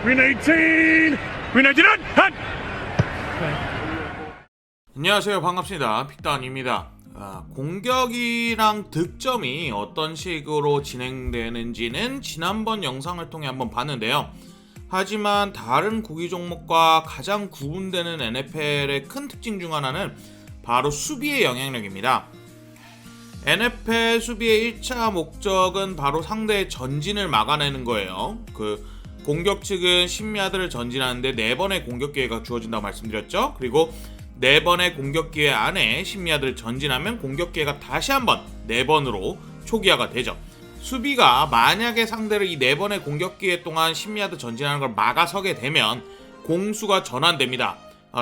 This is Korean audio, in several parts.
Win 18! Win 18! 한! 안녕하세요, 반갑습니다. 픽다운입니다. 공격이랑 득점이 어떤 식으로 진행되는지는 지난번 영상을 통해 한번 봤는데요. 하지만 다른 구기 종목과 가장 구분되는 NFL의 큰 특징 중 하나는 바로 수비의 영향력입니다. NFL 수비의 1차 목적은 바로 상대의 전진을 막아내는 거예요. 공격 측은 10야드를 전진하는데 4번의 공격 기회가 주어진다고 말씀드렸죠. 그리고 4번의 공격 기회 안에 10야드를 전진하면 공격 기회가 다시 한번 4번으로 초기화가 되죠. 수비가 만약에 상대를 이 4번의 공격 기회 동안 10야드 전진하는 걸 막아서게 되면 공수가 전환됩니다.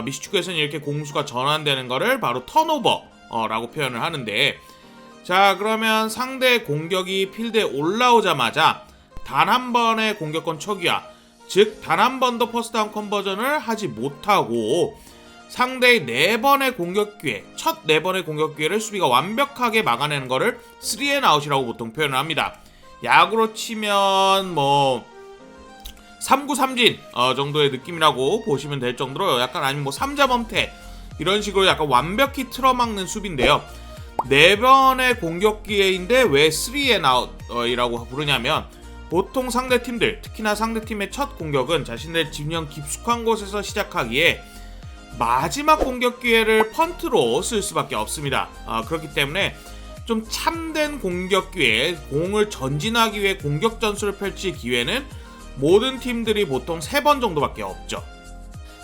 미식축구에서는 이렇게 공수가 전환되는 거를 바로 턴오버라고 표현을 하는데, 자, 그러면 상대 공격이 필드에 올라오자마자 단 한 번의 공격권 초기화, 즉 단 한 번도 퍼스트다운 컨버전을 하지 못하고 상대의 4번의 공격 기회, 첫 4번의 공격 기회를 수비가 완벽하게 막아내는 거를 3&out이라고 보통 표현을 합니다. 야구로 치면 3구 3진 정도의 느낌이라고 보시면 될 정도로, 약간 아니면 3자범퇴 이런 식으로 약간 완벽히 틀어막는 수비인데요. 4번의 공격 기회인데 왜 3&out이라고 부르냐면, 보통 상대팀들, 특히나 상대팀의 첫 공격은 자신들 진영 깊숙한 곳에서 시작하기에 마지막 공격 기회를 펀트로 쓸 수밖에 없습니다. 그렇기 때문에 좀 참된 공격 기회, 공을 전진하기 위해 공격 전술을 펼칠 기회는 모든 팀들이 보통 3번 정도밖에 없죠.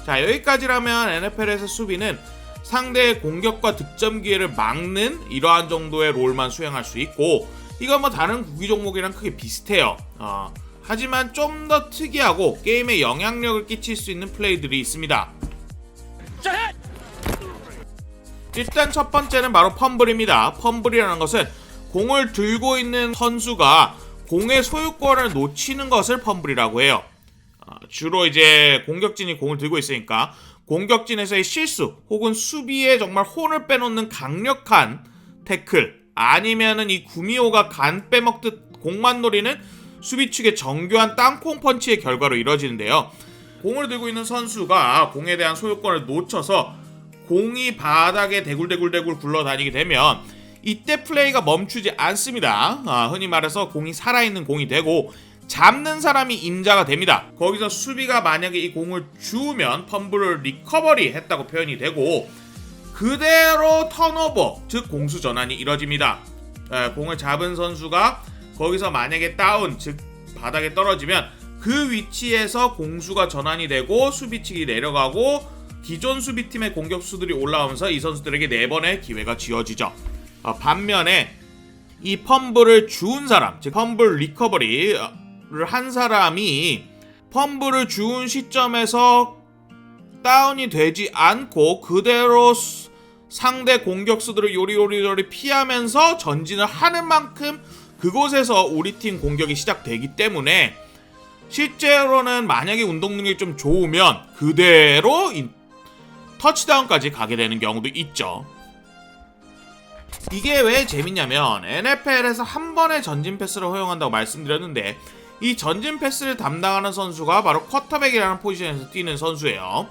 자, 여기까지라면 NFL에서 수비는 상대의 공격과 득점 기회를 막는 이러한 정도의 롤만 수행할 수 있고, 이건 다른 구기 종목이랑 크게 비슷해요. 하지만 좀 더 특이하고 게임에 영향력을 끼칠 수 있는 플레이들이 있습니다. 일단 첫 번째는 바로 펌블입니다. 펌블이라는 것은 공을 들고 있는 선수가 공의 소유권을 놓치는 것을 펌블이라고 해요. 주로 이제 공격진이 공을 들고 있으니까 공격진에서의 실수 혹은 수비에 정말 혼을 빼놓는 강력한 태클, 아니면은 이 구미호가 간 빼먹듯 공만 노리는 수비 측의 정교한 땅콩 펀치의 결과로 이뤄지는데요. 공을 들고 있는 선수가 공에 대한 소유권을 놓쳐서 공이 바닥에 대굴대굴 굴러다니게 되면 이때 플레이가 멈추지 않습니다. 흔히 말해서 공이 살아있는 공이 되고 잡는 사람이 임자가 됩니다. 거기서 수비가 만약에 이 공을 주우면 펌블을 리커버리 했다고 표현이 되고, 그대로 턴오버, 즉 공수 전환이 이뤄집니다. 공을 잡은 선수가 거기서 만약에 다운, 즉 바닥에 떨어지면 그 위치에서 공수가 전환이 되고 수비 측이 내려가고 기존 수비팀의 공격수들이 올라오면서 이 선수들에게 4번의 기회가 지어지죠. 반면에 이 펌블을 주운 사람, 즉 펌블 리커버리를 한 사람이 펌블을 주운 시점에서 다운이 되지 않고 그대로 상대 공격수들을 요리요리 피하면서 전진을 하는 만큼 그곳에서 우리 팀 공격이 시작되기 때문에, 실제로는 만약에 운동 능력이 좀 좋으면 그대로 터치다운까지 가게 되는 경우도 있죠. 이게 왜 재밌냐면, NFL에서 한 번의 전진 패스를 허용한다고 말씀드렸는데, 이 전진 패스를 담당하는 선수가 바로 쿼터백이라는 포지션에서 뛰는 선수예요.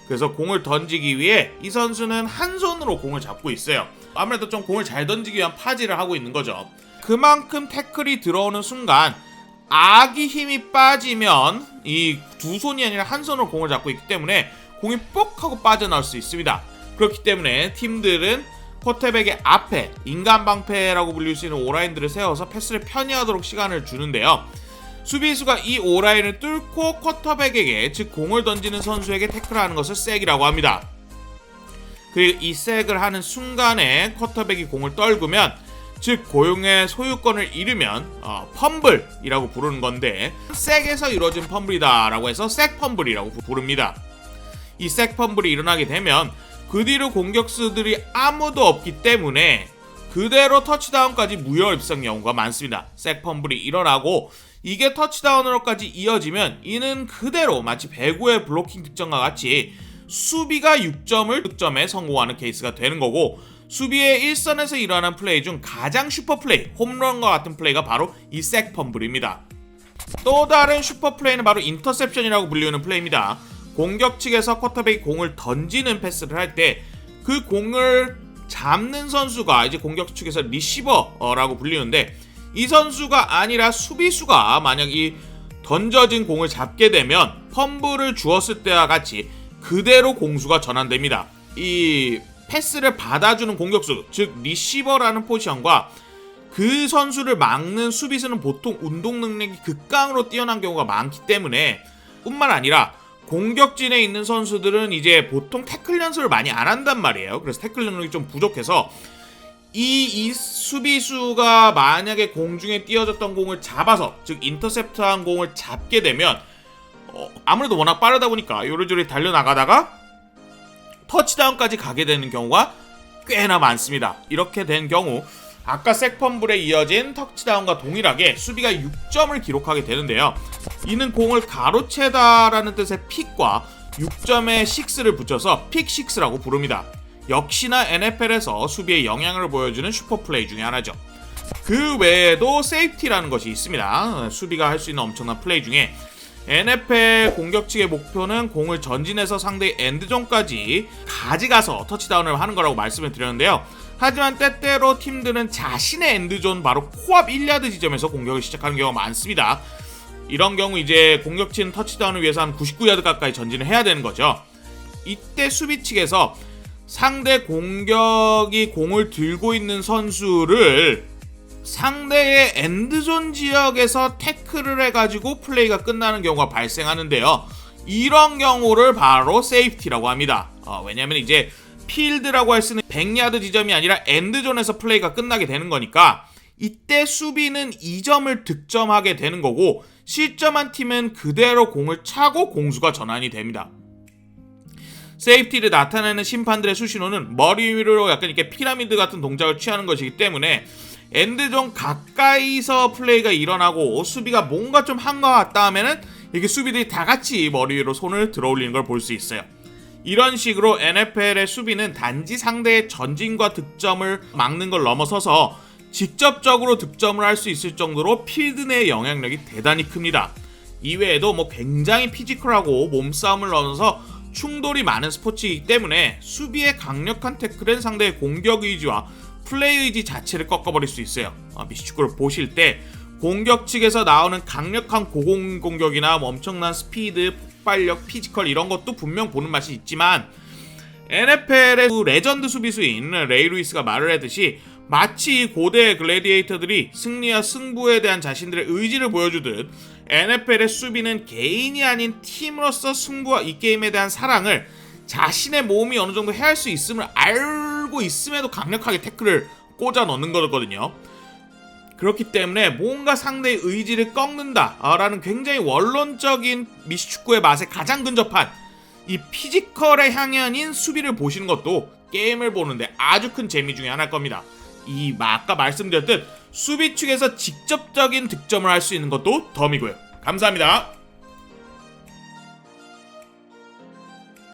그래서 공을 던지기 위해 이 선수는 한 손으로 공을 잡고 있어요. 아무래도 좀 공을 잘 던지기 위한 파지를 하고 있는 거죠. 그만큼 태클이 들어오는 순간 악이 힘이 빠지면 이 두 손이 아니라 한 손으로 공을 잡고 있기 때문에 공이 뽁 하고 빠져나올 수 있습니다. 그렇기 때문에 팀들은 쿼터백의 앞에 인간 방패라고 불릴 수 있는 오라인들을 세워서 패스를 편의하도록 시간을 주는데요. 수비수가 이 오라인을 뚫고 쿼터백에게, 즉 공을 던지는 선수에게 태클하는 것을 쌔기라고 합니다. 그리고 이 쌔를 하는 순간에 쿼터백이 공을 떨구면, 즉 고용의 소유권을 잃으면 펌블이라고 부르는 건데, 쌔에서 이루어진 펌블이다 라고 해서 쌔 펌블이라고 부릅니다. 이 쌔 펌블이 일어나게 되면 그 뒤로 공격수들이 아무도 없기 때문에 그대로 터치다운까지 무혈입성 경우가 많습니다. 쌔 펌블이 일어나고 이게 터치다운으로까지 이어지면 이는 그대로 마치 배구의 블로킹 득점과 같이 수비가 6점을 득점에 성공하는 케이스가 되는 거고, 수비의 일선에서 일어나는 플레이 중 가장 슈퍼 플레이, 홈런과 같은 플레이가 바로 이 색 펌블입니다. 또 다른 슈퍼 플레이는 바로 인터셉션이라고 불리우는 플레이입니다. 공격 측에서 쿼터백이 공을 던지는 패스를 할 때 그 공을 잡는 선수가 이제 공격 측에서 리시버라고 불리는데, 이 선수가 아니라 수비수가 만약 이 던져진 공을 잡게 되면 펌블을 주었을 때와 같이 그대로 공수가 전환됩니다. 이 패스를 받아주는 공격수, 즉 리시버라는 포지션과 그 선수를 막는 수비수는 보통 운동 능력이 극강으로 뛰어난 경우가 많기 때문에, 뿐만 아니라 공격진에 있는 선수들은 이제 보통 태클 연습을 많이 안 한단 말이에요. 그래서 태클 능력이 좀 부족해서 이 수비수가 만약에 공중에 띄어졌던 공을 잡아서, 즉 인터셉트한 공을 잡게 되면 아무래도 워낙 빠르다 보니까 요리조리 달려나가다가 터치다운까지 가게 되는 경우가 꽤나 많습니다. 이렇게 된 경우 아까 색펌블에 이어진 터치다운과 동일하게 수비가 6점을 기록하게 되는데요. 이는 공을 가로채다라는 뜻의 픽과 6점에 6를 붙여서 픽6라고 부릅니다. 역시나 NFL에서 수비에 영향을 보여주는 슈퍼플레이 중에 하나죠. 그 외에도 세이프티라는 것이 있습니다. 수비가 할 수 있는 엄청난 플레이 중에 NFL 공격 측의 목표는 공을 전진해서 상대의 엔드존까지 가져가서 터치다운을 하는 거라고 말씀을 드렸는데요. 하지만 때때로 팀들은 자신의 엔드존 바로 코앞 1야드 지점에서 공격을 시작하는 경우가 많습니다. 이런 경우 이제 공격진 터치다운을 위해서 한 99야드 가까이 전진을 해야 되는 거죠. 이때 수비 측에서 상대 공격이 공을 들고 있는 선수를 상대의 엔드존 지역에서 태클을 해가지고 플레이가 끝나는 경우가 발생하는데요. 이런 경우를 바로 세이프티라고 합니다. 왜냐면 이제 필드라고 할 수는 100야드 지점이 아니라 엔드존에서 플레이가 끝나게 되는 거니까 이때 수비는 2점을 득점하게 되는 거고, 실점한 팀은 그대로 공을 차고 공수가 전환이 됩니다. 세이프티를 나타내는 심판들의 수신호는 머리 위로 약간 이렇게 피라미드 같은 동작을 취하는 것이기 때문에 엔드존 가까이서 플레이가 일어나고 수비가 뭔가 좀 한 것 같다 하면은 이렇게 수비들이 다 같이 머리 위로 손을 들어 올리는 걸 볼 수 있어요. 이런 식으로 NFL의 수비는 단지 상대의 전진과 득점을 막는 걸 넘어서서 직접적으로 득점을 할 수 있을 정도로 필드 내의 영향력이 대단히 큽니다. 이외에도 굉장히 피지컬하고 몸싸움을 넣어서 충돌이 많은 스포츠이기 때문에 수비의 강력한 태클은 상대의 공격 의지와 플레이 의지 자체를 꺾어버릴 수 있어요. 미식축구를 보실 때 공격 측에서 나오는 강력한 고공 공격이나 엄청난 스피드, 폭발력, 피지컬 이런 것도 분명 보는 맛이 있지만, NFL의 레전드 수비수인 레이 루이스가 말을 했듯이 마치 고대 글래디에이터들이 승리와 승부에 대한 자신들의 의지를 보여주듯 NFL의 수비는 개인이 아닌 팀으로서 승부와 이 게임에 대한 사랑을 자신의 몸이 어느 정도 해할 수 있음을 알고 있음에도 강력하게 태클을 꽂아 넣는 거거든요. 그렇기 때문에 뭔가 상대의 의지를 꺾는다라는 굉장히 원론적인 미식축구의 맛에 가장 근접한 이 피지컬의 향연인 수비를 보시는 것도 게임을 보는데 아주 큰 재미 중에 하나일 겁니다. 아까 말씀드렸듯 수비 측에서 직접적인 득점을 할 수 있는 것도 덤이고요. 감사합니다.